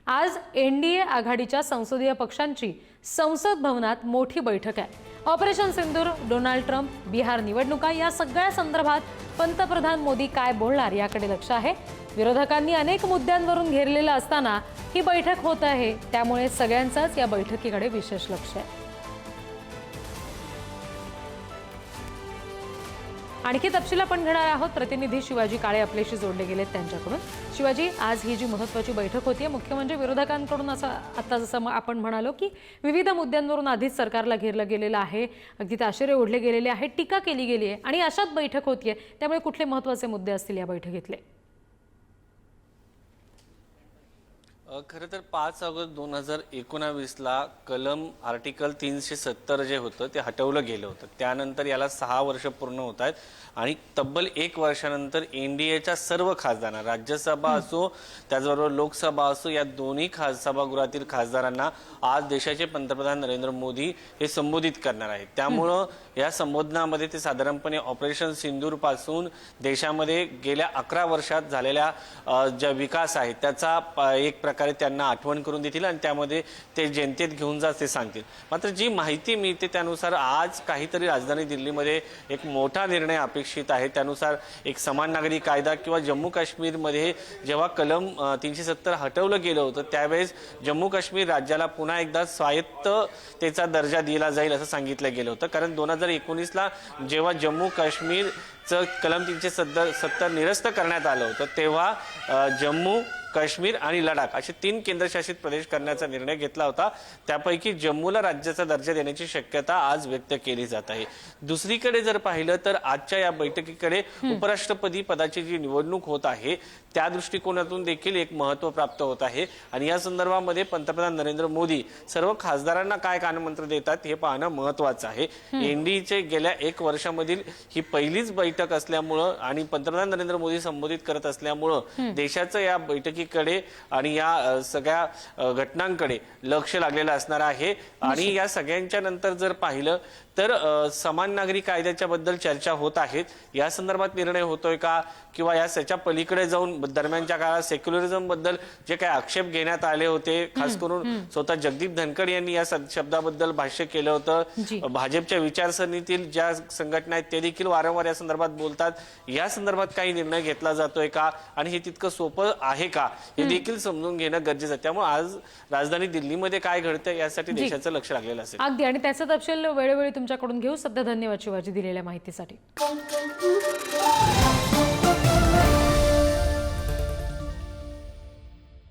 आज एनडीए आघाडीच्या संसदीय पक्षांची संसद भवनात मोठी बैठक आहे। ऑपरेशन सिंदूर, डोनाल्ड ट्रम्प, बिहार निवडणुका या सगळ्या संदर्भात पंतप्रधान मोदी काय बोलणार याकडे लक्ष आहे। विरोधकांनी अनेक मुद्द्यांवरून घेरलेलं असताना ही बैठक होत आहे, त्यामुळे सगळ्यांचाच या बैठकीकडे विशेष लक्ष आहे। आणखी तपशील आपण घेणार आहोत। प्रतिनिधी शिवाजी काळे आपल्याशी जोडले गेलेत त्यांच्याकडून। शिवाजी, आज ही जी महत्त्वाची बैठक होतीये, मुख्य म्हणजे विरोधकांकडून असं आता जसं आपण म्हणालो की विविध मुद्द्यांवरून आधीच सरकारला घेरलं गेलेलं आहे, अगदी ताशेरे ओढले गेलेले आहेत, टीका केली गेली आहे आणि अशाच बैठक होतीये, त्यामुळे कुठले महत्त्वाचे मुद्दे असतील या बैठकीतले? खरं तर 5 ऑगस्ट 2019 ला कलम आर्टिकल 370 जे होतं ते हटवलं गेलं होतं। त्यानंतर याला 6 वर्ष पूर्ण होत आहेत आणि तब्बल 1 वर्षानंतर एनडीएच्या सर्व खासदारांना, राज्यसभा असो त्याचबरोबर लोकसभा असो, या दोन्ही सभागृहातील खासदारांना आज देशाचे पंतप्रधान नरेंद्र मोदी हे संबोधित करणार आहेत। त्यामुळे या संबोधनामध्ये ते साधारणपणे ऑपरेशन सिंदूर पासून देशामध्ये गेल्या 11 वर्षात झालेल्या ज्या विकास आहे त्याचा एक प्रकारे त्यांना आठवण करून देतील आणि त्यामध्ये ते जनतेत घेऊन जात ते सांगतील। मात्र जी माहिती मिळते त्यानुसार आज काहीतरी राजधानी दिल्लीमध्ये एक मोठा निर्णय अपेक्षित आहे। त्यानुसार एक समान नागरी कायदा किंवा जम्मू काश्मीरमध्ये जेव्हा कलम 370 हटवलं गेलं होतं त्यावेळेस जम्मू काश्मीर राज्याला पुन्हा एकदा स्वायत्ततेचा दर्जा दिला जाईल असं सांगितलं गेलं होतं। कारण 2019 ला जेव्हा जम्मू काश्मीरचं कलम 370 निरस्त करण्यात आलं होतं तेव्हा जम्मू, काश्मीर आणि लडाख असे 3 केंद्रशासित प्रदेश करण्याचा निर्णय घेतला होता। त्यापैकी जम्मूला राज्याचा दर्जा देण्याची शक्यता आज व्यक्त केली जात आहे। दुसरीकडे जर पाहिलं तर आजच्या या बैठकीकडे उपराष्ट्रपती पदाची जी निवडणूक होत आहे त्या दृष्टिकोनातून देखील एक महत्त्व प्राप्त होत आहे आणि या संदर्भामध्ये पंतप्रधान नरेंद्र मोदी सर्व खासदारांना काय कानमंत्र देतात हे पाहणं महत्त्वाचं आहे। एनडीएचे गेल्या 1 वर्षामधील ही पहिलीच बैठक असल्यामुळं आणि पंतप्रधान नरेंद्र मोदी संबोधित करत असल्यामुळं देशाचं या बैठकीकडे आणि या सगळ्या घटनांकडे लक्ष लागलेलं असणार आहे। आणि या सगळ्यांच्या नंतर जर पाहिलं तर समान नागरी कायद्याच्या बद्दल चर्चा होत आहेत। या संदर्भात निर्णय होतोय का किंवा या त्याच्या पलीकडे जाऊन दरम्यानच्या काळात सेक्युलरिझम बद्दल जे काही आक्षेप घेण्यात आले होते, खास करून स्वतः जगदीप धनखड यांनी या शब्दाबद्दल भाष्य केलं होतं। भाजपच्या विचारसरणीतील ज्या संघटना आहेत ते देखील वारंवार या संदर्भात बोलतात। या संदर्भात काही निर्णय घेतला जातोय का आणि हे तितकं सोपं आहे का हे देखील समजून घेणं गरजेचं आहे। त्यामुळे आज राजधानी दिल्लीमध्ये काय घडतं यासाठी देशाचं लक्ष लागलेलं असेल। अगदी, आणि त्याचा तपशील वेळोवेळी तुमच्याकडून घेऊ। सध्या धन्यवाद शिवाजी दिलेल्या माहितीसाठी।